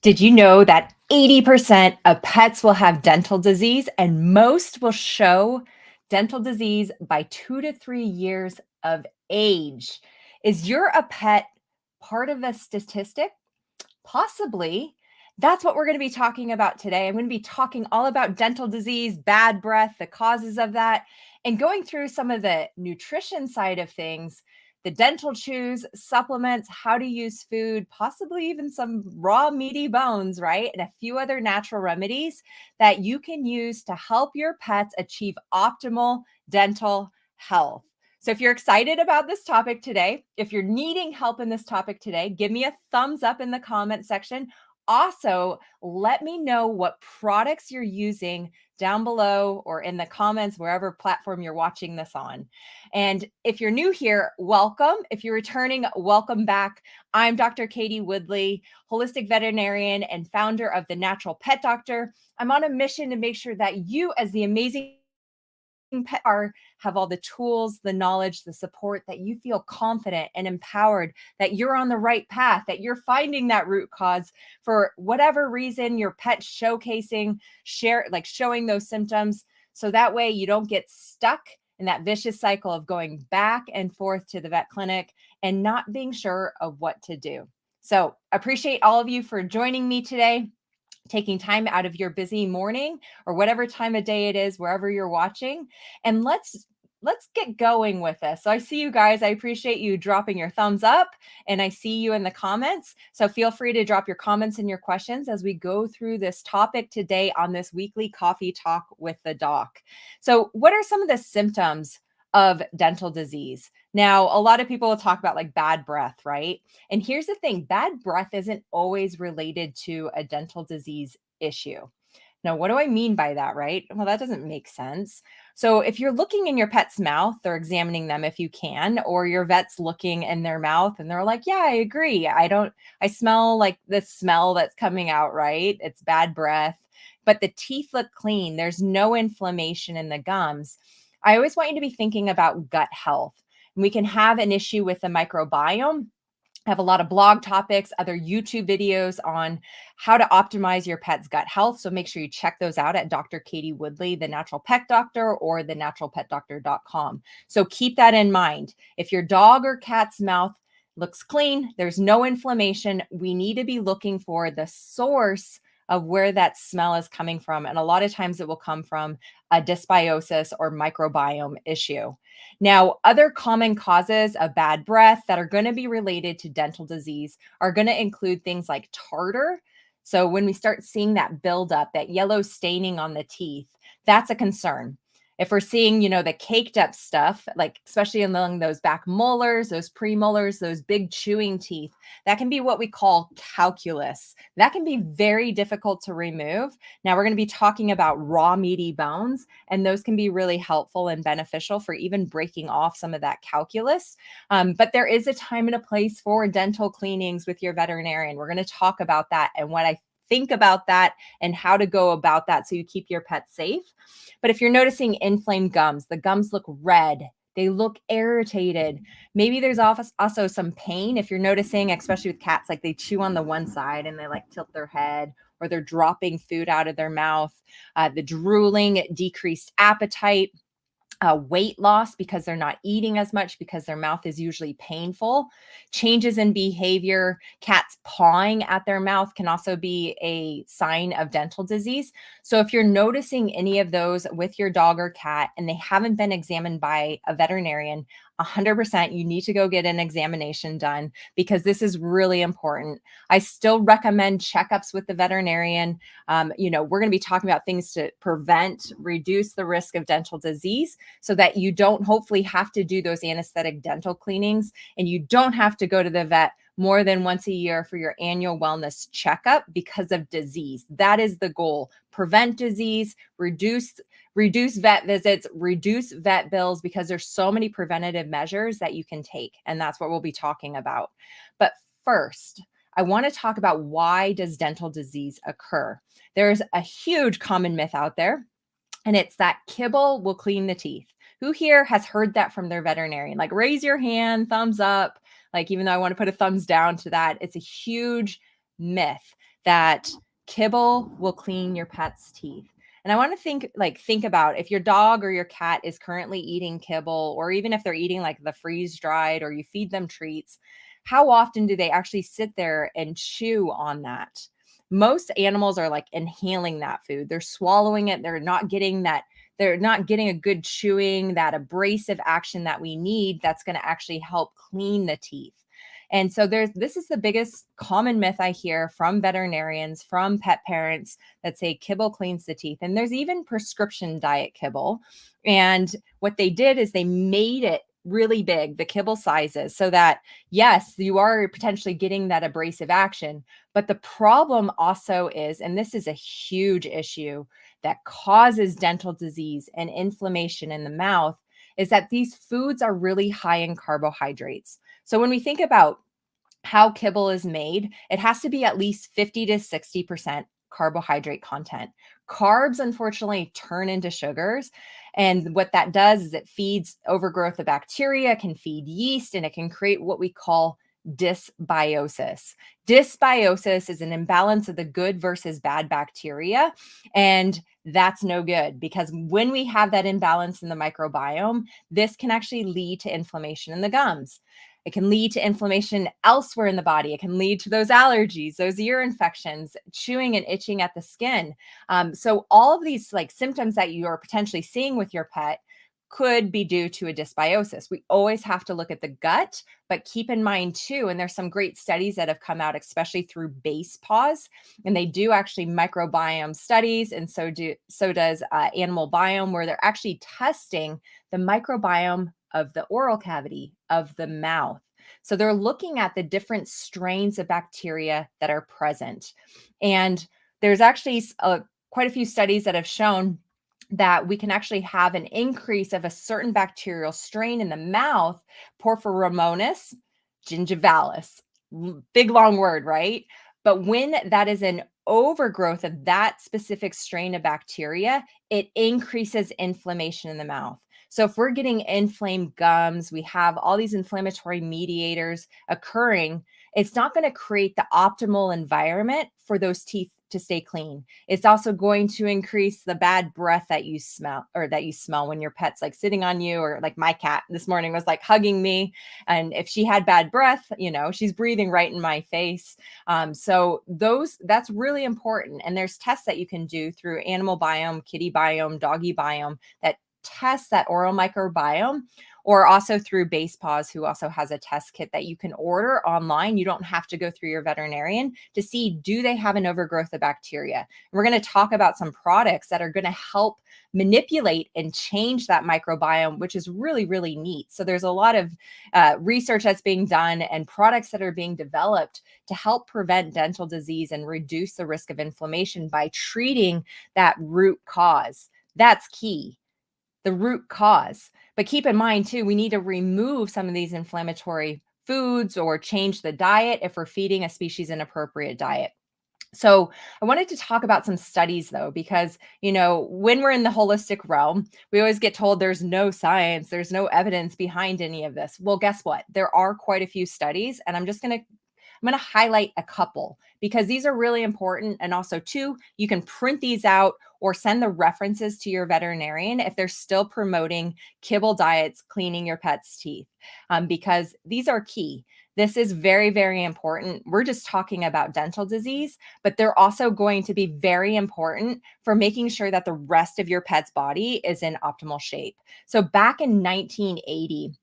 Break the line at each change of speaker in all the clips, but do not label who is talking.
Did you know that 80% of pets will have dental disease and most will show dental disease by 2 to 3 years of age? Is your a pet part of a statistic? Possibly. That's what we're going to be talking about today. I'm going to be talking all about dental disease, bad breath, the causes of that, and going through some of the nutrition side of things, the dental chews, supplements, how to use food, possibly even some raw meaty bones, right? And a few other natural remedies that you can use to help your pets achieve optimal dental health. So if you're excited about this topic today, if you're needing help in this topic today, give me a thumbs up in the comment section. Also, let me know what products you're using down below or in the comments, wherever platform you're watching this on. And if you're new here, welcome. If you're returning, welcome back. I'm Dr. Katie Woodley, holistic veterinarian and founder of The Natural Pet Doctor. I'm on a mission to make sure that you, as the amazing pet are, have all the tools, the knowledge, the support, that you feel confident and empowered that you're on the right path, that you're finding that root cause for whatever reason your pet's showing those symptoms. So that way you don't get stuck in that vicious cycle of going back and forth to the vet clinic and not being sure of what to do. So appreciate all of you for joining me today, taking time out of your busy morning or whatever time of day it is, wherever you're watching. And let's get going with this. So I see you guys. I appreciate you dropping your thumbs up and I see you in the comments. So feel free to drop your comments and your questions as we go through this topic today on this weekly coffee talk with the doc. So what are some of the symptoms of dental disease? Now, a lot of people will talk about like bad breath, right? And here's the thing, bad breath isn't always related to a dental disease issue. Now, what do I mean by that, right? Well, that doesn't make sense. So if you're looking in your pet's mouth or examining them if you can, or your vet's looking in their mouth and they're like, yeah, I agree. I smell like the smell that's coming out, right? It's bad breath, but the teeth look clean. There's no inflammation in the gums. I always want you to be thinking about gut health. We can have an issue with the microbiome. I have a lot of blog topics, other YouTube videos on how to optimize your pet's gut health. So make sure you check those out at Dr. Katie Woodley, the Natural Pet Doctor, or thenaturalpetdoctor.com. So keep that in mind. If your dog or cat's mouth looks clean, there's no inflammation, we need to be looking for the source of where that smell is coming from. And a lot of times it will come from a dysbiosis or microbiome issue. Now, other common causes of bad breath that are going to be related to dental disease are going to include things like tartar. So when we start seeing that buildup, that yellow staining on the teeth, that's a concern. If we're seeing, the caked up stuff, like especially along those back molars, those premolars, those big chewing teeth, that can be what we call calculus. That can be very difficult to remove. Now we're going to be talking about raw meaty bones, and those can be really helpful and beneficial for even breaking off some of that calculus. But there is a time and a place for dental cleanings with your veterinarian. We're going to talk about that and what I think about that and how to go about that so you keep your pet safe. But if you're noticing inflamed gums, the gums look red, they look irritated. Maybe there's also some pain. If you're noticing, especially with cats, like they chew on the one side and they like tilt their head, or they're dropping food out of their mouth, the drooling, decreased appetite, weight loss because they're not eating as much because their mouth is usually painful, changes in behavior, cats pawing at their mouth can also be a sign of dental disease. So if you're noticing any of those with your dog or cat and they haven't been examined by a veterinarian, 100% you need to go get an examination done because this is really important. I still recommend checkups with the veterinarian. We're going to be talking about things to prevent, reduce the risk of dental disease so that you don't hopefully have to do those anesthetic dental cleanings and you don't have to go to the vet more than once a year for your annual wellness checkup because of disease. That is the goal. Prevent disease, reduce vet visits, reduce vet bills, because there's so many preventative measures that you can take. And that's what we'll be talking about. But first, I want to talk about why does dental disease occur? There's a huge common myth out there, and it's that kibble will clean the teeth. Who here has heard that from their veterinarian? Like raise your hand, thumbs up. Like, even though I want to put a thumbs down to that, it's a huge myth. that kibble will clean your pet's teeth. And I want to think about if your dog or your cat is currently eating kibble, or even if they're eating like the freeze dried or you feed them treats, how often do they actually sit there and chew on that? Most animals are like inhaling that food. They're swallowing it. They're not getting a good chewing, that abrasive action that we need that's going to actually help clean the teeth. And so this is the biggest common myth I hear from veterinarians, from pet parents, that say kibble cleans the teeth. And there's even prescription diet kibble. And what they did is they made it really big, the kibble sizes, so that yes, you are potentially getting that abrasive action. But the problem also is, and this is a huge issue that causes dental disease and inflammation in the mouth, is that these foods are really high in carbohydrates. So when we think about how kibble is made, it has to be at least 50 to 60% carbohydrate content. Carbs, unfortunately, turn into sugars. And what that does is it feeds overgrowth of bacteria, can feed yeast, and it can create what we call dysbiosis. Dysbiosis is an imbalance of the good versus bad bacteria. And that's no good, because when we have that imbalance in the microbiome, this can actually lead to inflammation in the gums. It can lead to inflammation elsewhere in the body. It can lead to those allergies, those ear infections, chewing and itching at the skin. So all of these like symptoms that you are potentially seeing with your pet could be due to a dysbiosis. We always have to look at the gut, but keep in mind too, and there's some great studies that have come out, especially through base paws, and they do actually microbiome studies, and so does animal biome, where they're actually testing the microbiome of the oral cavity of the mouth. So they're looking at the different strains of bacteria that are present. And there's actually quite a few studies that have shown that we can actually have an increase of a certain bacterial strain in the mouth, Porphyromonas gingivalis. Big long word, right? But when that is an overgrowth of that specific strain of bacteria, it increases inflammation in the mouth. So if we're getting inflamed gums, we have all these inflammatory mediators occurring, it's not going to create the optimal environment for those teeth to stay clean. It's also going to increase the bad breath that you smell, or that you smell when your pet's like sitting on you, or like my cat this morning was like hugging me. And if she had bad breath, she's breathing right in my face. So that's really important. And there's tests that you can do through animal biome, kitty biome, doggy biome, that test that oral microbiome, or also through Base Paws, who also has a test kit that you can order online. You don't have to go through your veterinarian to see, do they have an overgrowth of bacteria? And we're going to talk about some products that are going to help manipulate and change that microbiome, which is really, really neat. So there's a lot of research that's being done and products that are being developed to help prevent dental disease and reduce the risk of inflammation by treating that root cause. That's key. The root cause. But keep in mind too, we need to remove some of these inflammatory foods or change the diet if we're feeding a species inappropriate diet. So I wanted to talk about some studies though, because, when we're in the holistic realm, we always get told there's no science, there's no evidence behind any of this. Well, guess what? There are quite a few studies, and I'm going to highlight a couple because these are really important. And also too, you can print these out or send the references to your veterinarian if they're still promoting kibble diets, cleaning your pet's teeth, because these are key. This is very, very important. We're just talking about dental disease, but they're also going to be very important for making sure that the rest of your pet's body is in optimal shape. So back in 1980,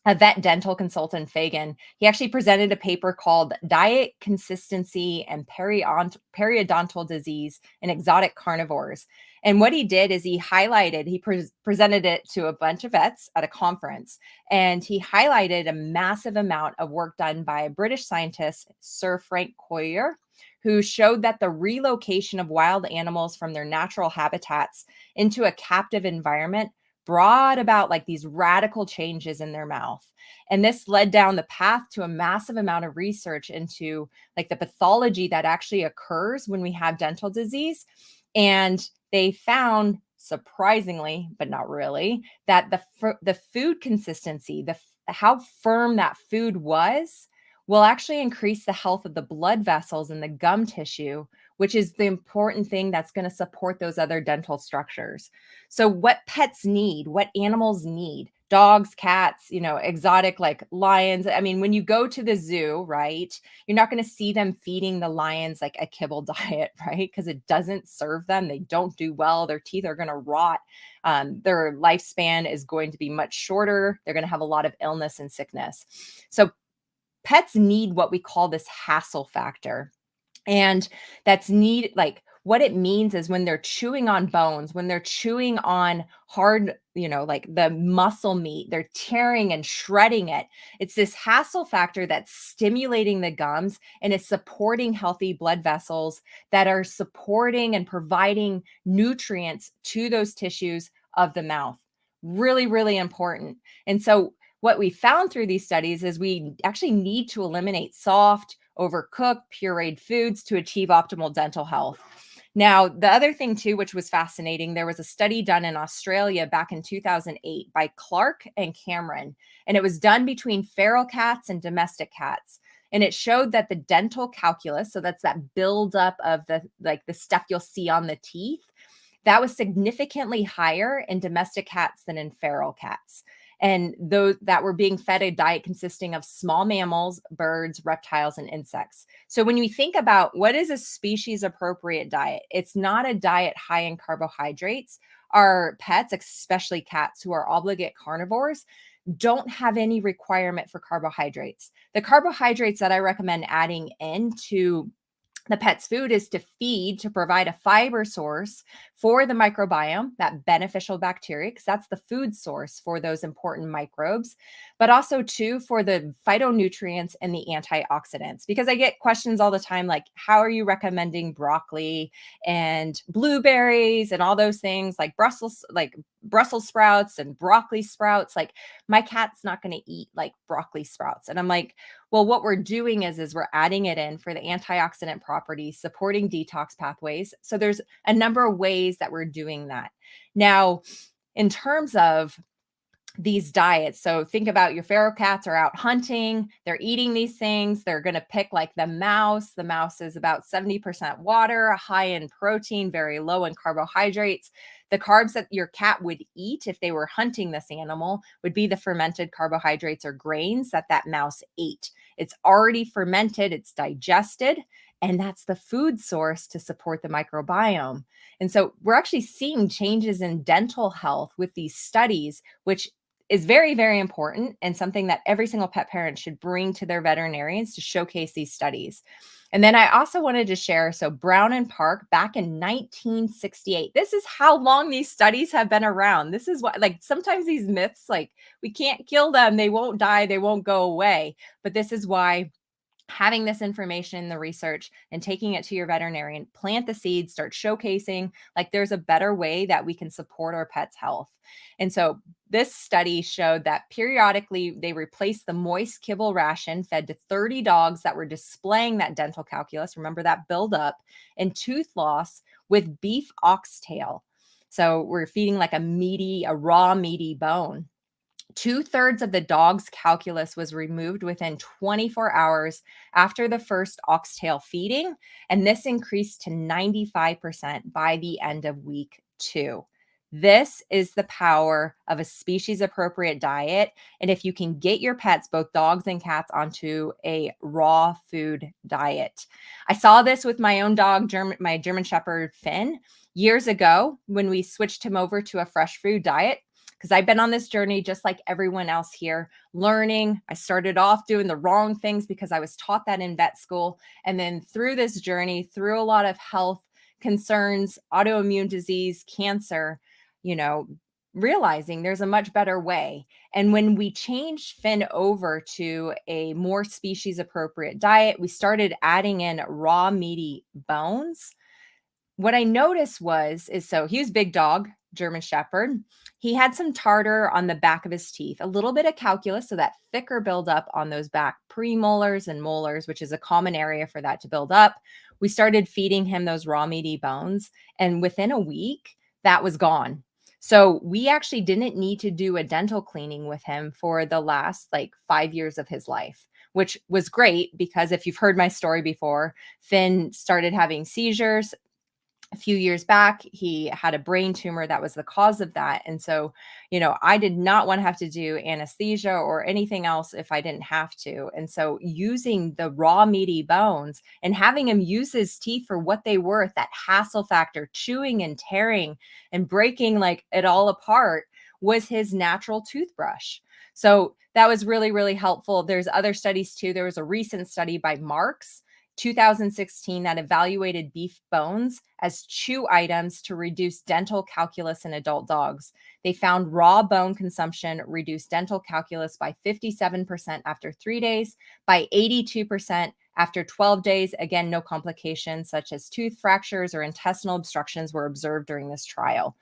a vet dental consultant, Fagan, he actually presented a paper called Diet Consistency and Periodontal Disease in Exotic Carnivores. And what he did is he presented it to a bunch of vets at a conference, and he highlighted a massive amount of work done by a British scientist, Sir Frank Coyer, who showed that the relocation of wild animals from their natural habitats into a captive environment brought about like these radical changes in their mouth. And this led down the path to a massive amount of research into like the pathology that actually occurs when we have dental disease. And they found, surprisingly, but not really, that the food consistency, how firm that food was will actually increase the health of the blood vessels and the gum tissue, which is the important thing that's going to support those other dental structures. So, what pets need, what animals need, dogs, cats, exotic like lions. I mean, when you go to the zoo, right, you're not going to see them feeding the lions like a kibble diet, right? Because it doesn't serve them. They don't do well. Their teeth are going to rot. Their lifespan is going to be much shorter. They're going to have a lot of illness and sickness. So, pets need what we call this hassle factor. And that's need like what it means is when they're chewing on bones, when they're chewing on hard, like the muscle meat, they're tearing and shredding it. It's this hassle factor that's stimulating the gums and is supporting healthy blood vessels that are supporting and providing nutrients to those tissues of the mouth. Really, really important. And so what we found through these studies is we actually need to eliminate soft, overcooked, pureed foods to achieve optimal dental health. Now, the other thing too, which was fascinating, there was a study done in Australia back in 2008 by Clark and Cameron, and it was done between feral cats and domestic cats. And it showed that the dental calculus, so that's that buildup of the stuff you'll see on the teeth, that was significantly higher in domestic cats than in feral cats. And those that were being fed a diet consisting of small mammals, birds, reptiles, and insects. So when you think about what is a species appropriate diet, it's not a diet high in carbohydrates. Our pets, especially cats who are obligate carnivores, don't have any requirement for carbohydrates. The carbohydrates that I recommend adding into the pet's food is to feed, to provide a fiber source for the microbiome, that beneficial bacteria, because that's the food source for those important microbes, but also too for the phytonutrients and the antioxidants. Because I get questions all the time like, how are you recommending broccoli and blueberries and all those things like Brussels sprouts and broccoli sprouts? Like, my cat's not going to eat like broccoli sprouts. And I'm like, well, what we're doing is we're adding it in for the antioxidant properties, supporting detox pathways. So there's a number of ways that we're doing that. Now, in terms of these diets. So think about your feral cats are out hunting, they're eating these things, they're going to pick like the mouse. The mouse is about 70% water, high in protein, very low in carbohydrates. The carbs that your cat would eat if they were hunting this animal would be the fermented carbohydrates or grains that mouse ate. It's already fermented, it's digested, and that's the food source to support the microbiome. And so we're actually seeing changes in dental health with these studies, which is very, very important and something that every single pet parent should bring to their veterinarians to showcase these studies. And then I also wanted to share, so Brown and Park back in 1968. This is how long these studies have been around. This is what, like, sometimes these myths, like, we can't kill them, they won't die, they won't go away. But this is why having this information in the research and taking it to your veterinarian, plant the seeds, start showcasing like there's a better way that we can support our pets' health. And so this study showed that periodically they replaced the moist kibble ration fed to 30 dogs that were displaying that dental calculus, remember that buildup, and tooth loss with beef oxtail. So we're feeding like a raw meaty bone. 2/3 of the dog's calculus was removed within 24 hours after the first oxtail feeding, and this increased to 95% by the end of week 2. This is the power of a species appropriate diet. And if you can get your pets, both dogs and cats, onto a raw food diet. I saw this with my own dog, my German Shepherd Finn, years ago when we switched him over to a fresh food diet. Because I've been on this journey just like everyone else here, learning. I started off doing the wrong things because I was taught that in vet school. And then through this journey, through a lot of health concerns, autoimmune disease, cancer, realizing there's a much better way. And when we changed Finn over to a more species appropriate diet, we started adding in raw meaty bones. What I noticed so he was big dog, German Shepherd. He had some tartar on the back of his teeth, a little bit of calculus, so that thicker buildup on those back premolars and molars, which is a common area for that to build up. We started feeding him those raw meaty bones, and within a week, that was gone. So we actually didn't need to do a dental cleaning with him for the last like 5 years of his life. which was great because if you've heard my story before, Finn started having seizures a few years back. He had a brain tumor that was the cause of that. And so, I did not want to have to do anesthesia or anything else if I didn't have to. And so using the raw meaty bones and having him use his teeth for what they were, that hassle factor, chewing and tearing and breaking like it all apart, was his natural toothbrush. So that was really, really helpful. There's other studies too. There was a recent study by Marks 2016 that evaluated beef bones as chew items to reduce dental calculus in adult dogs. They found raw bone consumption reduced dental calculus by 57% after 3 days, by 82% after 12 days. Again, no complications such as tooth fractures or intestinal obstructions were observed during this trial.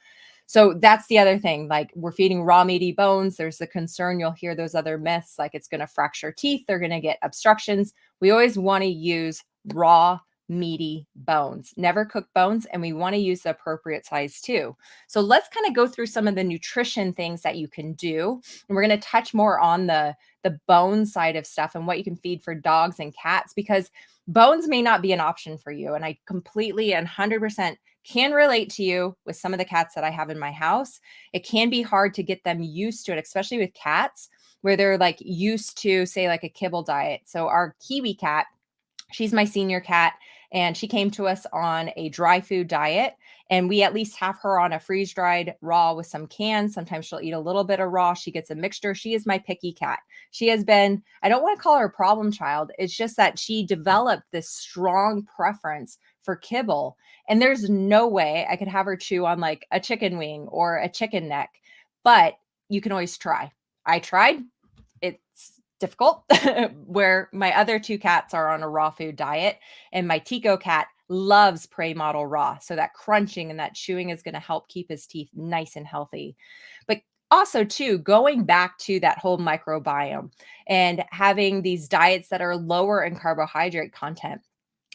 So that's the other thing. Like, we're feeding raw meaty bones. There's the concern you'll hear those other myths, like it's going to fracture teeth, they're going to get obstructions. We always want to use raw meaty bones, never cooked bones, and we want to use the appropriate size too. So let's kind of go through some of the nutrition things that you can do. And we're going to touch more on the bone side of stuff and what you can feed for dogs and cats, because bones may not be an option for you. And I completely and 100% can relate to you with some of the cats that I have in my house. It can be hard to get them used to it, especially with cats where they're like used to, say, like a kibble diet. So our Kiwi cat, she's my senior cat, and she came to us on a dry food diet. And we at least have her on a freeze dried raw with some cans. Sometimes she'll eat a little bit of raw. She gets a mixture. She is my picky cat. She has been, I don't want to call her a problem child. It's just that she developed this strong preference for kibble. And there's no way I could have her chew on like a chicken wing or a chicken neck, but you can always try. I tried. It's difficult where my other two cats are on a raw food diet, and my Tico cat loves prey model raw. So that crunching and that chewing is going to help keep his teeth nice and healthy. But also too, going back to that whole microbiome and having these diets that are lower in carbohydrate content.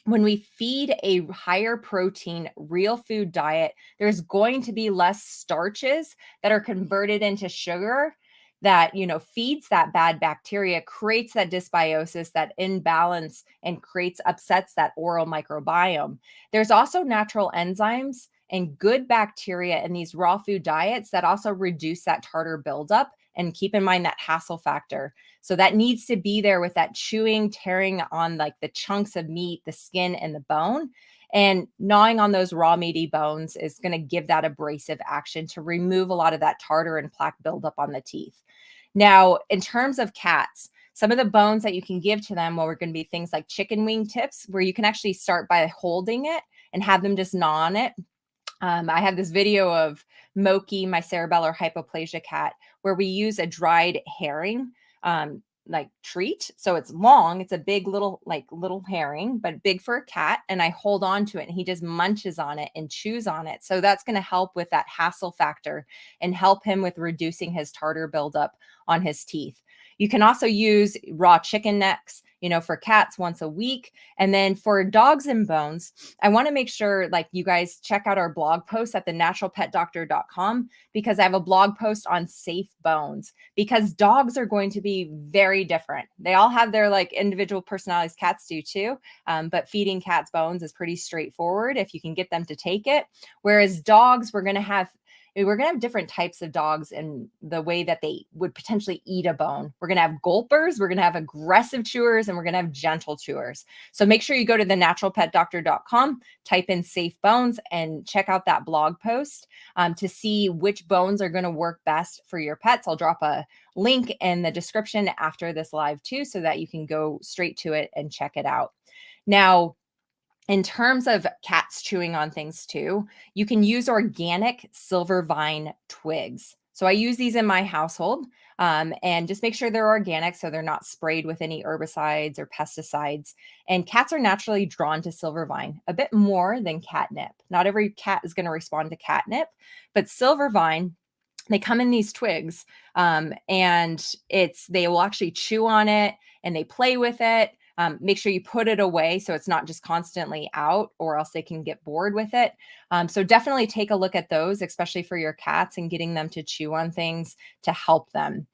When we feed a higher protein, real food diet, there's going to be less starches that are converted into sugar that, feeds that bad bacteria, creates that dysbiosis, that imbalance, and upsets that oral microbiome. There's also natural enzymes and good bacteria in these raw food diets that also reduce that tartar buildup. And keep in mind that hassle factor. So that needs to be there with that chewing, tearing on like the chunks of meat, the skin and the bone. And gnawing on those raw meaty bones is going to give that abrasive action to remove a lot of that tartar and plaque buildup on the teeth. Now, in terms of cats, some of the bones that you can give to them, we're going to be things like chicken wing tips, where you can actually start by holding it and have them just gnaw on it. I have this video of Moki, my cerebellar hypoplasia cat, where we use a dried herring like treat. So it's long, it's a big little herring, but big for a cat. And I hold on to it and he just munches on it and chews on it. So that's going to help with that hassle factor and help him with reducing his tartar buildup on his teeth. You can also use raw chicken necks, for cats once a week. And then for dogs and bones, I want to make sure like you guys check out our blog post at thenaturalpetdoctor.com, because I have a blog post on safe bones, because dogs are going to be very different. They all have their like individual personalities. Cats do too. But feeding cats bones is pretty straightforward if you can get them to take it. Whereas dogs, we're going to have different types of dogs and the way that they would potentially eat a bone. We're going to have gulpers, we're going to have aggressive chewers, and we're going to have gentle chewers. So make sure you go to thenaturalpetdoctor.com, type in safe bones, and check out that blog post to see which bones are going to work best for your pets. I'll drop a link in the description after this live too, so that you can go straight to it and check it out. Now, in terms of cats chewing on things too, you can use organic silver vine twigs. So I use these in my household and just make sure they're organic, so they're not sprayed with any herbicides or pesticides. And cats are naturally drawn to silver vine a bit more than catnip. Not every cat is going to respond to catnip, but silver vine, they come in these twigs and they will actually chew on it and they play with it. Make sure you put it away so it's not just constantly out, or else they can get bored with it. So definitely take a look at those, especially for your cats, and getting them to chew on things to help them.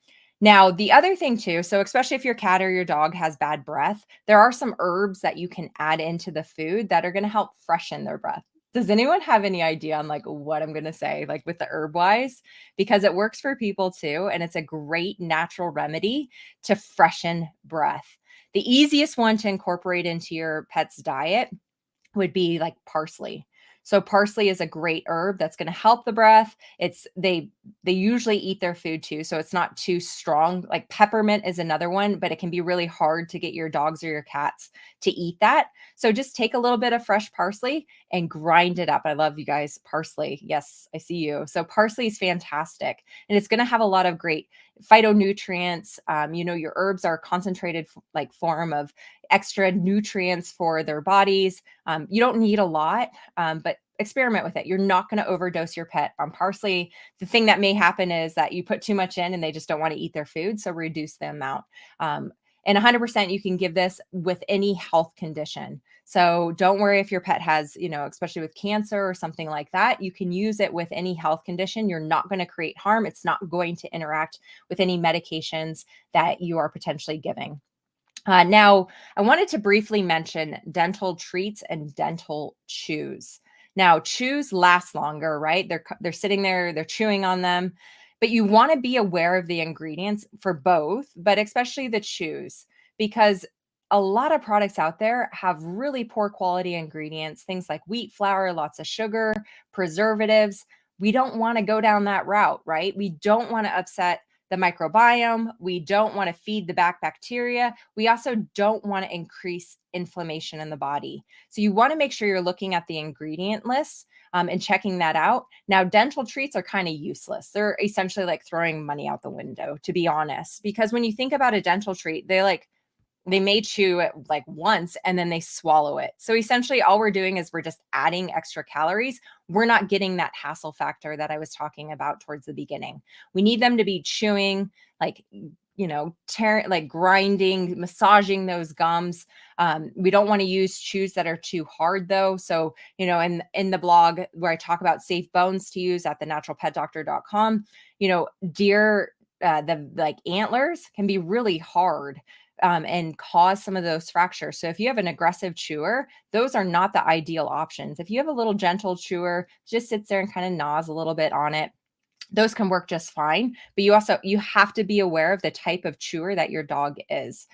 Now, the other thing too, so especially if your cat or your dog has bad breath, there are some herbs that you can add into the food that are going to help freshen their breath. Does anyone have any idea on like what I'm going to say, like with the herb wise? Because it works for people too, and it's a great natural remedy to freshen breath. The easiest one to incorporate into your pet's diet would be like parsley. So parsley is a great herb that's going to help the breath. It's they usually eat their food too, so it's not too strong. Like peppermint is another one, but it can be really hard to get your dogs or your cats to eat that. So just take a little bit of fresh parsley and grind it up. I love you guys, parsley. Yes, I see you. So parsley is fantastic, and it's going to have a lot of great phytonutrients. Your herbs are concentrated like form of extra nutrients for their bodies. You don't need a lot, but experiment with it. You're not going to overdose your pet on parsley. The thing that may happen is that you put too much in and they just don't want to eat their food. So reduce the amount. And 100% you can give this with any health condition. So don't worry if your pet has, especially with cancer or something like that, you can use it with any health condition. You're not going to create harm. It's not going to interact with any medications that you are potentially giving. Now, I wanted to briefly mention dental treats and dental chews. Now, chews last longer, right? They're sitting there, they're chewing on them, but you want to be aware of the ingredients for both, but especially the chews, because a lot of products out there have really poor quality ingredients, things like wheat flour, lots of sugar, preservatives. We don't want to go down that route, right? We don't want to upset the microbiome. We don't want to feed the bacteria. We also don't want to increase inflammation in the body. So you want to make sure you're looking at the ingredient list and checking that out. Now, dental treats are kind of useless. They're essentially like throwing money out the window, to be honest, because when you think about a dental treat, they may chew it like once and then they swallow it. So essentially all we're doing is we're just adding extra calories. We're not getting that hassle factor that I was talking about towards the beginning. We need them to be chewing, like, tearing, like grinding, massaging those gums. We don't want to use chews that are too hard though. So, in the blog where I talk about safe bones to use at thenaturalpetdoctor.com, deer, the like antlers can be really hard and cause some of those fractures. So if you have an aggressive chewer, those are not the ideal options. If you have a little gentle chewer, just sits there and kind of gnaws a little bit on it, those can work just fine. But you have to be aware of the type of chewer that your dog is.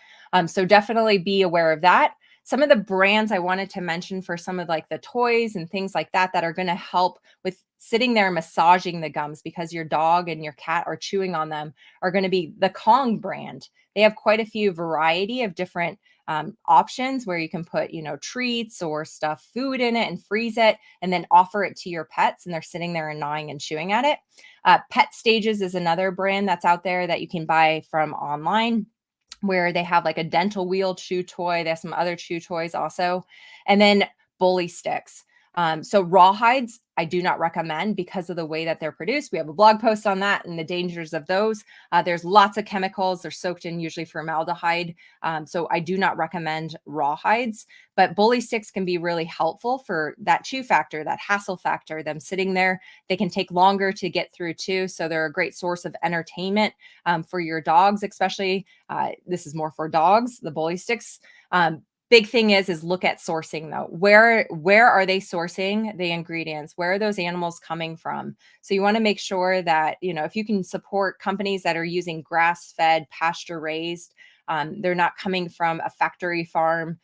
So definitely be aware of that. Some of the brands I wanted to mention for some of like the toys and things like that are going to help with sitting there massaging the gums, because your dog and your cat are chewing on them, are going to be the Kong brand. They have quite a few variety of different options where you can put, treats or stuff, food in it and freeze it and then offer it to your pets. And they're sitting there and gnawing and chewing at it. Pet Stages is another brand that's out there that you can buy from online, where they have like a dental wheel chew toy. They have some other chew toys also. And then bully sticks. So rawhides, I do not recommend because of the way that they're produced. We have a blog post on that and the dangers of those. There's lots of chemicals. They're soaked in usually formaldehyde. So I do not recommend rawhides, but bully sticks can be really helpful for that chew factor, that hassle factor, them sitting there. They can take longer to get through too. So they're a great source of entertainment for your dogs, especially. This is more for dogs, the bully sticks. Big thing is look at sourcing though. Where are they sourcing the ingredients? Where are those animals coming from? So you want to make sure that, if you can support companies that are using grass-fed, pasture-raised, they're not coming from a factory farm.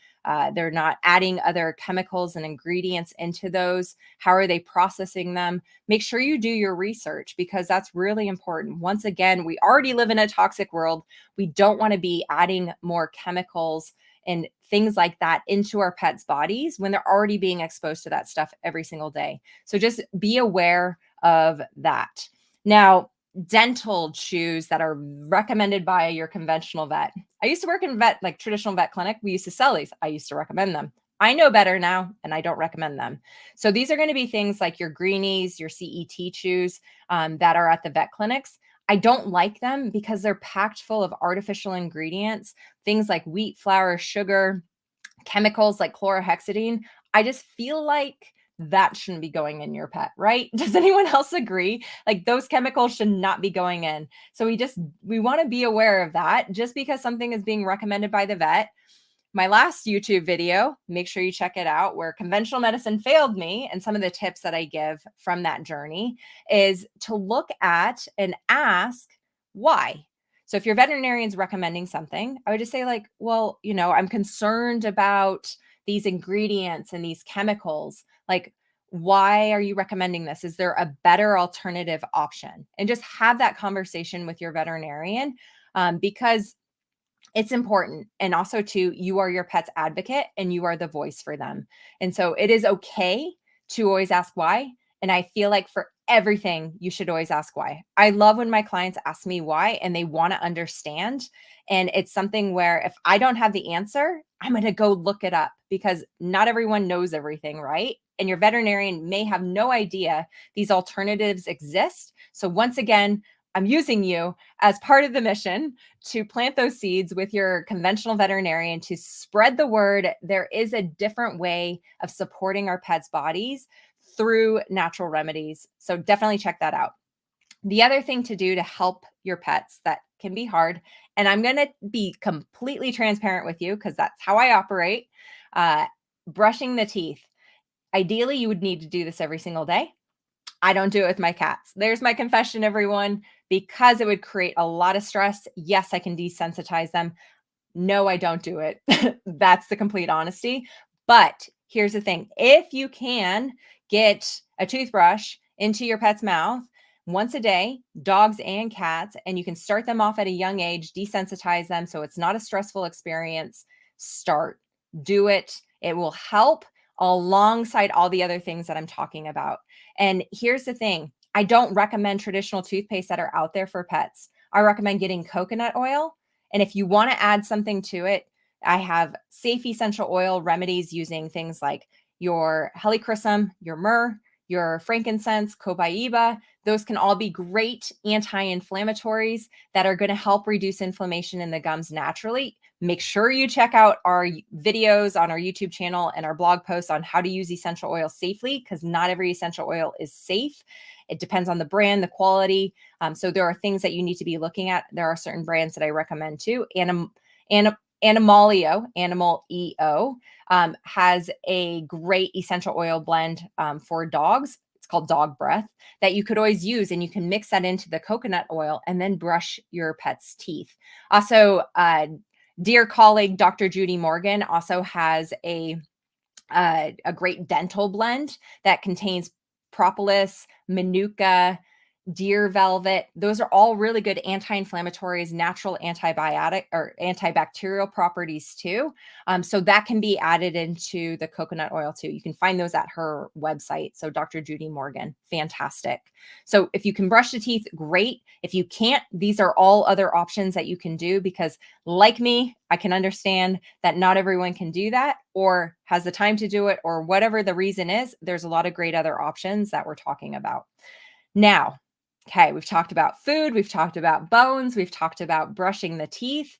They're not adding other chemicals and ingredients into those. How are they processing them? Make sure you do your research, because that's really important. Once again, we already live in a toxic world. We don't want to be adding more chemicals and things like that into our pets' bodies when they're already being exposed to that stuff every single day. So just be aware of that. Now, dental chews that are recommended by your conventional vet. I used to work in traditional vet clinic. We used to sell these. I used to recommend them. I know better now, and I don't recommend them. So these are going to be things like your greenies, your CET chews that are at the vet clinics. I don't like them because they're packed full of artificial ingredients, things like wheat flour, sugar, chemicals like chlorhexidine. I just feel like that shouldn't be going in your pet, right? Does anyone else agree? Like those chemicals should not be going in. So we want to be aware of that. Just because something is being recommended by the vet. My last YouTube video, make sure you check it out, where conventional medicine failed me, and some of the tips that I give from that journey is to look at and ask why. So if your veterinarian's recommending something, I would just say like, well, I'm concerned about these ingredients and these chemicals. Like, why are you recommending this? Is there a better alternative option? And just have that conversation with your veterinarian, because it's important. And also too, you are your pet's advocate and you are the voice for them. And so it is okay to always ask why. And I feel like for everything, you should always ask why. I love when my clients ask me why and they want to understand. And it's something where if I don't have the answer, I'm going to go look it up, because not everyone knows everything, right? And your veterinarian may have no idea these alternatives exist. So once again, I'm using you as part of the mission to plant those seeds with your conventional veterinarian to spread the word. There is a different way of supporting our pets' bodies through natural remedies. So definitely check that out. The other thing to do to help your pets that can be hard, and I'm going to be completely transparent with you because that's how I operate, brushing the teeth. Ideally, you would need to do this every single day. I don't do it with my cats. There's my confession, everyone, because it would create a lot of stress. Yes, I can desensitize them. No, I don't do it. That's the complete honesty. But here's the thing. If you can get a toothbrush into your pet's mouth once a day, dogs and cats, and you can start them off at a young age, desensitize them so it's not a stressful experience, do it. It will help alongside all the other things that I'm talking about. And here's the thing. I don't recommend traditional toothpaste that are out there for pets. I recommend getting coconut oil. And if you want to add something to it, I have safe essential oil remedies using things like your helichrysum, your myrrh, your frankincense, copaiba. Those can all be great anti-inflammatories that are going to help reduce inflammation in the gums naturally. Make sure you check out our videos on our YouTube channel and our blog posts on how to use essential oil safely, because not every essential oil is safe. It depends on the brand, the quality. So there are things that you need to be looking at. There are certain brands that I recommend too. Animalio, Animal EO, has a great essential oil blend for dogs. It's called Dog Breath, that you could always use, and you can mix that into the coconut oil and then brush your pet's teeth. Also, dear colleague, Dr. Judy Morgan, also has a great dental blend that contains propolis, manuka, deer velvet. Those are all really good anti-inflammatories, natural antibiotic or antibacterial properties too. So that can be added into the coconut oil too. You can find those at her website. So Dr. Judy Morgan, fantastic. So if you can brush the teeth, great. If you can't, these are all other options that you can do, because like me, I can understand that not everyone can do that or has the time to do it, or whatever the reason is. There's a lot of great other options that we're talking about. Now, okay, we've talked about food, we've talked about bones, we've talked about brushing the teeth,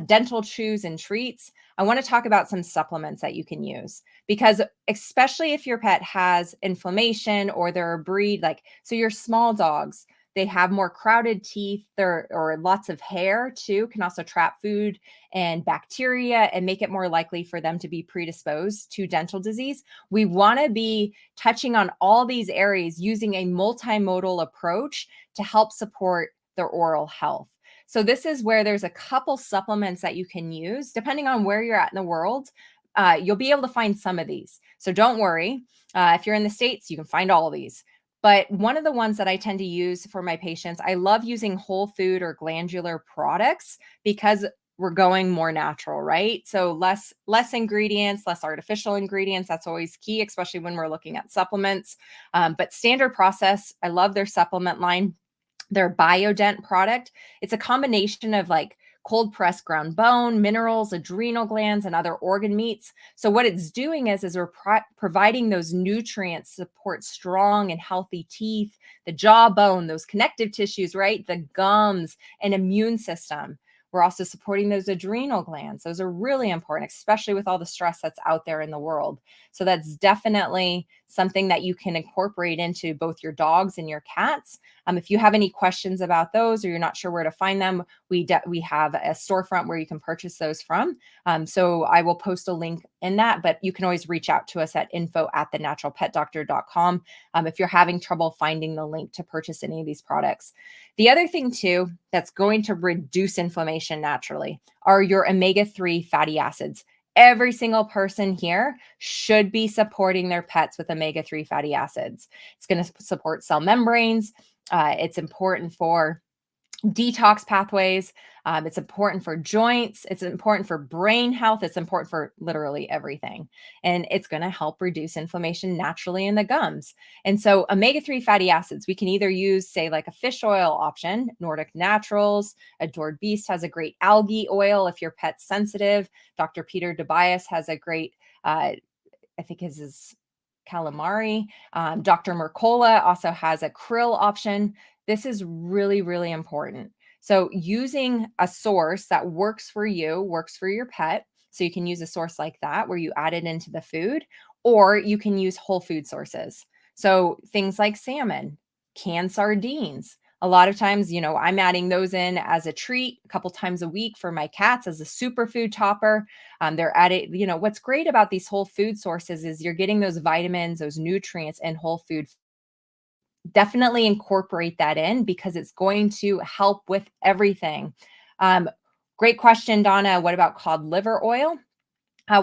dental chews and treats. I want to talk about some supplements that you can use, because especially if your pet has inflammation or they're a breed, so your small dogs, they have more crowded teeth or lots of hair too, can also trap food and bacteria and make it more likely for them to be predisposed to dental disease. We want to be touching on all these areas using a multimodal approach to help support their oral health. So this is where there's a couple supplements that you can use depending on where you're at in the world. You'll be able to find some of these. So don't worry. If you're in the States, you can find all of these. But one of the ones that I tend to use for my patients, I love using whole food or glandular products, because we're going more natural, right? So less ingredients, less artificial ingredients. That's always key, especially when we're looking at supplements. But Standard Process, I love their supplement line. Their Biodent product, it's a combination of cold pressed ground bone, minerals, adrenal glands, and other organ meats. So what it's doing is we're providing those nutrients to support strong and healthy teeth, the jawbone, those connective tissues, right? The gums and immune system. We're also supporting those adrenal glands. Those are really important, especially with all the stress that's out there in the world. So that's definitely something that you can incorporate into both your dogs and your cats. If you have any questions about those or you're not sure where to find them, we have a storefront where you can purchase those from. So I will post a link in that, but you can always reach out to us at info@thenaturalpetdoctor.com if you're having trouble finding the link to purchase any of these products. The other thing too that's going to reduce inflammation naturally are your omega-3 fatty acids. Every single person here should be supporting their pets with omega-3 fatty acids. It's going to support cell membranes. It's important for detox pathways. It's important for joints. It's important for brain health. It's important for literally everything. And it's going to help reduce inflammation naturally in the gums. And so omega-3 fatty acids, we can either use, say, like a fish oil option. Nordic Naturals, Adored Beast has a great algae oil if your pet's sensitive. Dr. Peter Tobias has a great, I think his is calamari. Dr. Mercola also has a krill option. This is really, really important. So using a source that works for you, works for your pet. So you can use a source like that where you add it into the food, or you can use whole food sources. So things like salmon, canned sardines. A lot of times, I'm adding those in as a treat a couple times a week for my cats as a superfood topper. They're added, what's great about these whole food sources is you're getting those vitamins, those nutrients in whole food. Definitely incorporate that in because it's going to help with everything. Great question, Donna. What about cod liver oil?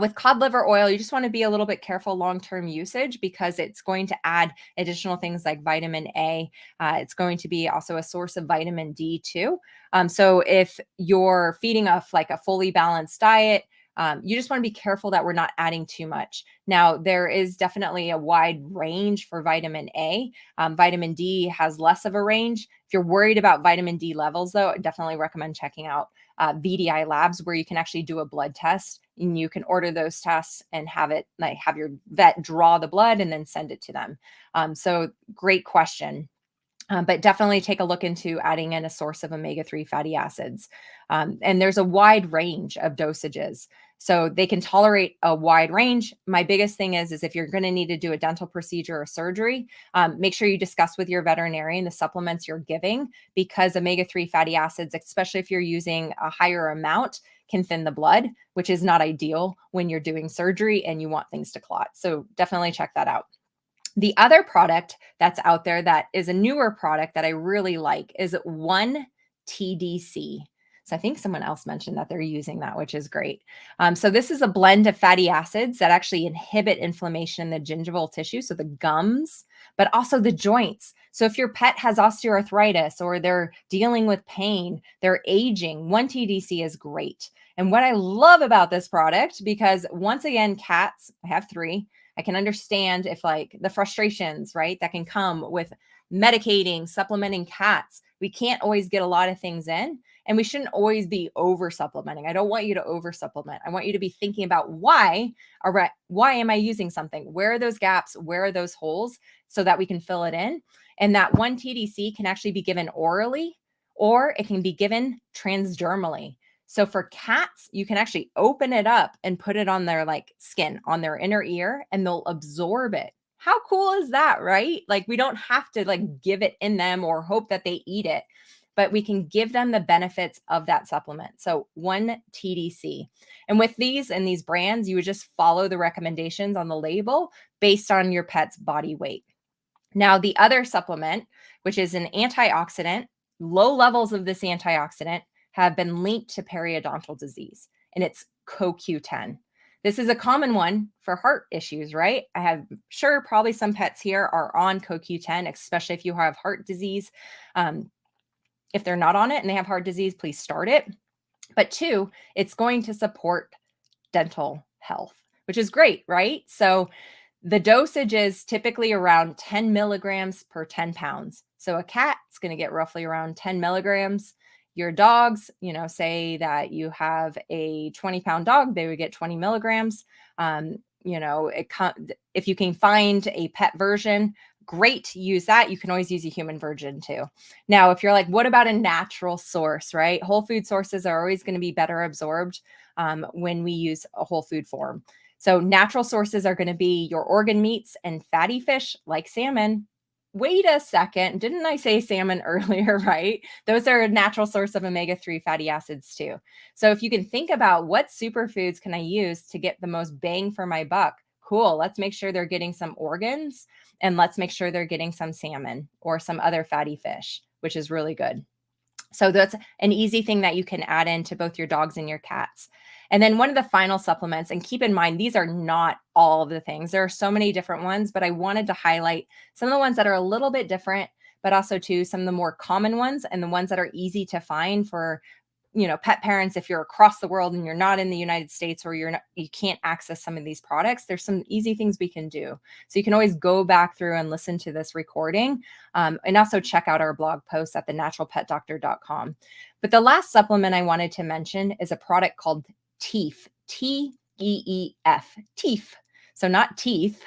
With cod liver oil, you just want to be a little bit careful long-term usage because it's going to add additional things like vitamin A. It's going to be also a source of vitamin D too. So if you're feeding off like a fully balanced diet, you just want to be careful that we're not adding too much. Now, there is definitely a wide range for vitamin A. Vitamin D has less of a range. If you're worried about vitamin D levels, though, I definitely recommend checking out VDI Labs, where you can actually do a blood test and you can order those tests and have your vet draw the blood and then send it to them. So great question. But definitely take a look into adding in a source of omega-3 fatty acids. And there's a wide range of dosages. So they can tolerate a wide range. My biggest thing is if you're going to need to do a dental procedure or surgery, make sure you discuss with your veterinarian the supplements you're giving, because omega-3 fatty acids, especially if you're using a higher amount, can thin the blood, which is not ideal when you're doing surgery and you want things to clot. So definitely check that out. The other product that's out there that is a newer product that I really like is 1TDC. So I think someone else mentioned that they're using that, which is great. So this is a blend of fatty acids that actually inhibit inflammation in the gingival tissue, so the gums, but also the joints. So if your pet has osteoarthritis or they're dealing with pain, they're aging, 1TDC is great. And what I love about this product, because once again, cats, I have 3, I can understand if like the frustrations, right, that can come with medicating, supplementing cats. We can't always get a lot of things in, and we shouldn't always be over supplementing. I don't want you to over supplement. I want you to be thinking about why am I using something? Where are those gaps? Where are those holes so that we can fill it in? And that 1TDC can actually be given orally or it can be given transdermally. So for cats, you can actually open it up and put it on their like skin, on their inner ear, and they'll absorb it. How cool is that, right? Like we don't have to like give it in them or hope that they eat it, but we can give them the benefits of that supplement. So 1TDC. And with these and these brands, you would just follow the recommendations on the label based on your pet's body weight. Now, the other supplement, which is an antioxidant, low levels of this antioxidant have been linked to periodontal disease, and it's CoQ10. This is a common one for heart issues, right? I have sure probably some pets here are on CoQ10, especially if you have heart disease. If they're not on it and they have heart disease, please start it. But 2, it's going to support dental health, which is great, right? So the dosage is typically around 10 milligrams per 10 pounds. So a cat is going to get roughly around 10 milligrams. Your dogs, say that you have a 20-pound dog, they would get 20 milligrams. if you can find a pet version, great, use that. You can always use a human version too. Now, if you're like, what about a natural source, right? Whole food sources are always going to be better absorbed when we use a whole food form. So natural sources are going to be your organ meats and fatty fish like salmon. Wait a second. Didn't I say salmon earlier, right? Those are a natural source of omega-3 fatty acids too. So if you can think about what superfoods can I use to get the most bang for my buck, cool. Let's make sure they're getting some organs, and let's make sure they're getting some salmon or some other fatty fish, which is really good. So that's an easy thing that you can add into both your dogs and your cats. And then one of the final supplements, and keep in mind, these are not all of the things. There are so many different ones, but I wanted to highlight some of the ones that are a little bit different, but also too some of the more common ones and the ones that are easy to find for pet parents. If you're across the world and you're not in the United States, or you can't access some of these products, there's some easy things we can do. So you can always go back through and listen to this recording, and also check out our blog post at thenaturalpetdoctor.com. But the last supplement I wanted to mention is a product called Teef, T-E-E-F, Teef. So not teeth,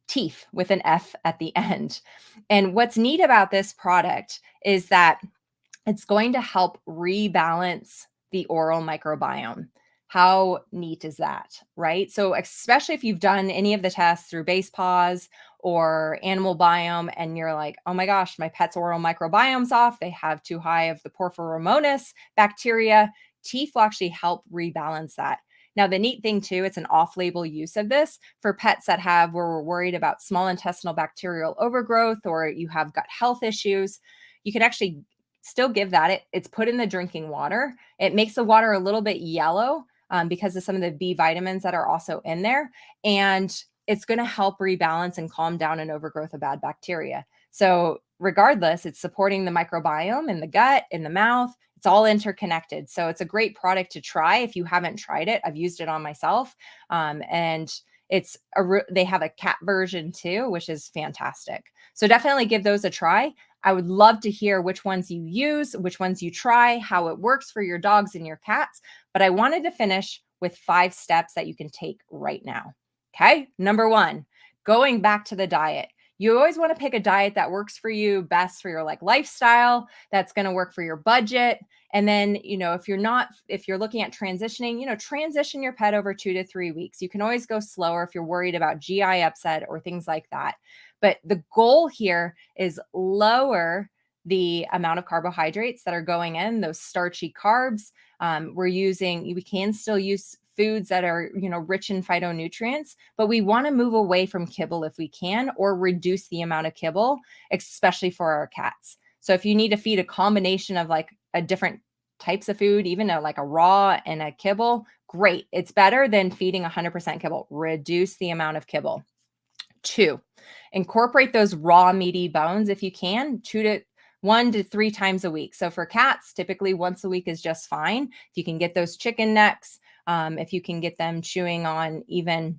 Teef with an F at the end. And what's neat about this product is that it's going to help rebalance the oral microbiome. How neat is that, right? So especially if you've done any of the tests through Base Paws or Animal Biome, and you're like, oh my gosh, my pet's oral microbiome's off. They have too high of the Porphyromonas bacteria. Teef will actually help rebalance that. Now, the neat thing too, it's an off-label use of this for pets that where we're worried about small intestinal bacterial overgrowth, or you have gut health issues. You can actually still give that. It's put in the drinking water. It makes the water a little bit yellow because of some of the B vitamins that are also in there. And it's going to help rebalance and calm down an overgrowth of bad bacteria. So regardless, it's supporting the microbiome in the gut, in the mouth. It's all interconnected. So it's a great product to try if you haven't tried it. I've used it on myself. And they have a cat version too, which is fantastic. So definitely give those a try. I would love to hear which ones you use, which ones you try, how it works for your dogs and your cats. But I wanted to finish with 5 steps that you can take right now. Okay. Number 1, going back to the diet. You always want to pick a diet that works for you, best for your lifestyle, that's going to work for your budget. And then, if you're looking at transitioning, transition your pet over 2 to 3 weeks. You can always go slower if you're worried about GI upset or things like that. But the goal here is lower the amount of carbohydrates that are going in, those starchy carbs. We can still use foods that are, rich in phytonutrients, but we want to move away from kibble if we can, or reduce the amount of kibble, especially for our cats. So if you need to feed a combination of a different types of food, even a raw and a kibble, great. It's better than feeding 100% kibble. Reduce the amount of kibble. 2, incorporate those raw meaty bones if you can, 1 to 3 times a week. So for cats, typically once a week is just fine. If you can get those chicken necks, if you can get them chewing on even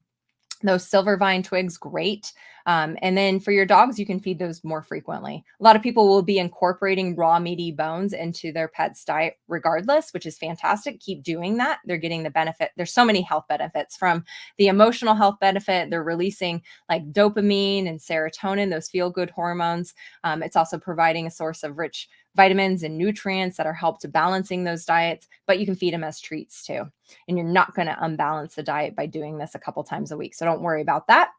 those silver vine twigs, great. And then for your dogs, you can feed those more frequently. A lot of people will be incorporating raw meaty bones into their pet's diet regardless, which is fantastic. Keep doing that. They're getting the benefit. There's so many health benefits, from the emotional health benefit. They're releasing dopamine and serotonin, those feel-good hormones. It's also providing a source of rich vitamins and nutrients that are help to balancing those diets, but you can feed them as treats too. And you're not going to unbalance the diet by doing this a couple times a week. So don't worry about that.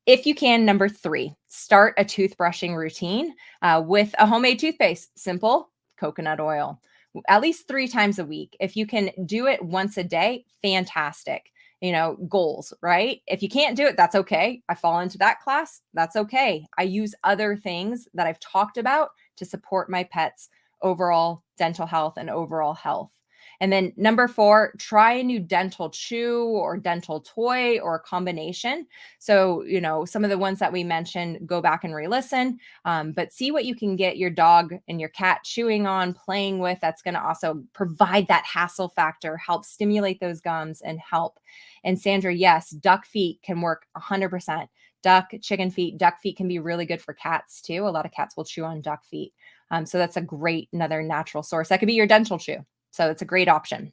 If you can, number 3, start a toothbrushing routine with a homemade toothpaste. Simple, coconut oil, at least 3 times a week. If you can do it once a day, fantastic. Goals, right? If you can't do it, that's okay. I fall into that class. That's okay. I use other things that I've talked about to support my pet's overall dental health and overall health. And then number 4, try a new dental chew or dental toy or a combination. So, some of the ones that we mentioned, go back and re-listen, but see what you can get your dog and your cat chewing on, playing with. That's going to also provide that hassle factor, help stimulate those gums and help. And Sandra, yes, duck feet can work 100%. Chicken feet, duck feet can be really good for cats too. A lot of cats will chew on duck feet. So that's another natural source. That could be your dental chew. So it's a great option.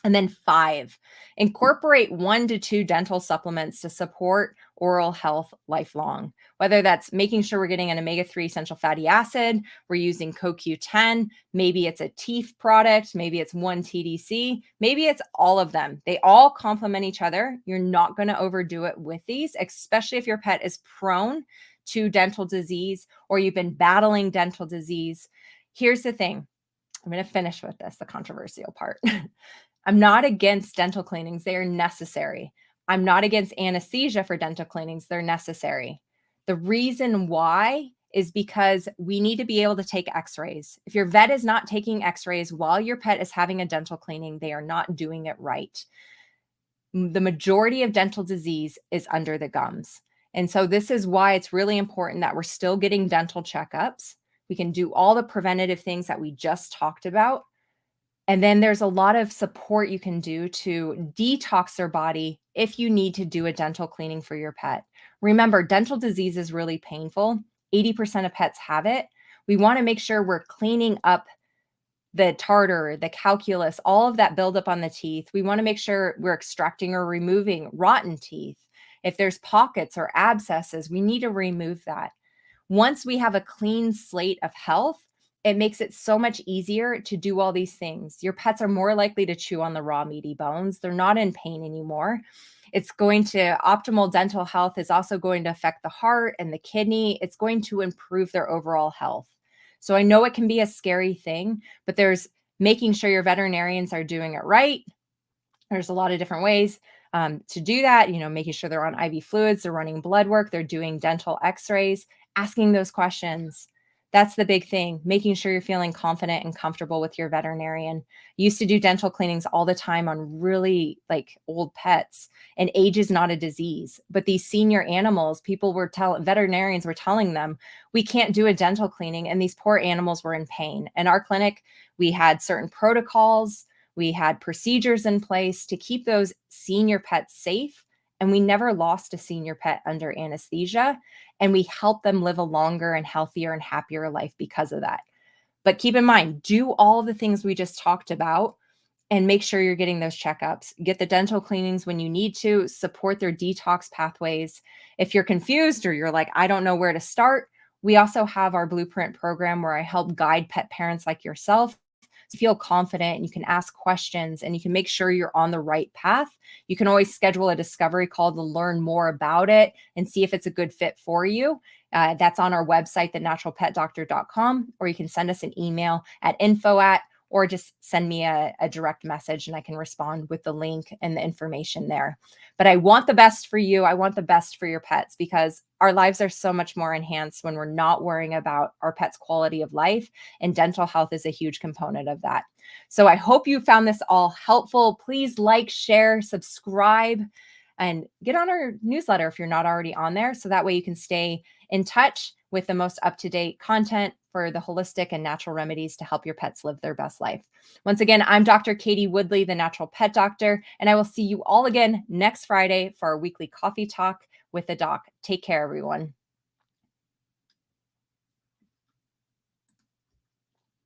And then 5, incorporate 1 to 2 dental supplements to support oral health lifelong. Whether that's making sure we're getting an omega-3 essential fatty acid, we're using CoQ10, maybe it's a teeth product, maybe it's one TDC, maybe it's all of them. They all complement each other. You're not going to overdo it with these, especially if your pet is prone to dental disease or you've been battling dental disease. Here's the thing. I'm going to finish with this, the controversial part. I'm not against dental cleanings. They are necessary. I'm not against anesthesia for dental cleanings. They're necessary. The reason why is because we need to be able to take x-rays. If your vet is not taking x-rays while your pet is having a dental cleaning, they are not doing it right. The majority of dental disease is under the gums. And so this is why it's really important that we're still getting dental checkups. We can do all the preventative things that we just talked about. And then there's a lot of support you can do to detox their body if you need to do a dental cleaning for your pet. Remember, dental disease is really painful. 80% of pets have it. We want to make sure we're cleaning up the tartar, the calculus, all of that buildup on the teeth. We want to make sure we're extracting or removing rotten teeth. If there's pockets or abscesses, we need to remove that. Once we have a clean slate of health, it makes it so much easier to do all these things. Your pets are more likely to chew on the raw meaty bones. They're not in pain anymore. It's going to, optimal dental health is also going to affect the heart and the kidney. It's going to improve their overall health. So I know it can be a scary thing, but there's making sure your veterinarians are doing it right. There's a lot of different ways to do that, making sure they're on IV fluids, they're running blood work, they're doing dental x-rays, asking those questions. That's the big thing, making sure you're feeling confident and comfortable with your veterinarian. Used to do dental cleanings all the time on really old pets, and age is not a disease. But these senior animals, veterinarians were telling them, we can't do a dental cleaning, and these poor animals were in pain. In our clinic, we had certain protocols, we had procedures in place to keep those senior pets safe, and we never lost a senior pet under anesthesia, and we helped them live a longer and healthier and happier life because of that. But keep in mind, do all the things we just talked about and make sure you're getting those checkups. Get the dental cleanings when you need to, support their detox pathways. If you're confused or you're like, I don't know where to start, we also have our Blueprint program where I help guide pet parents like yourself to feel confident, and you can ask questions and you can make sure you're on the right path. You can always schedule a discovery call to learn more about it and see if it's a good fit for you. That's on our website, thenaturalpetdoctor.com, or you can send us an email at info@ or just send me a direct message and I can respond with the link and the information there. But I want the best for you. I want the best for your pets because our lives are so much more enhanced when we're not worrying about our pets' quality of life, and dental health is a huge component of that. So I hope you found this all helpful. Please like, share, subscribe, and get on our newsletter if you're not already on there. So that way you can stay in touch with the most up-to-date content for the holistic and natural remedies to help your pets live their best life. Once again, I'm Dr. Katie Woodley, the Natural Pet Doctor, and I will see you all again next Friday for our weekly coffee talk with the doc. Take care, everyone.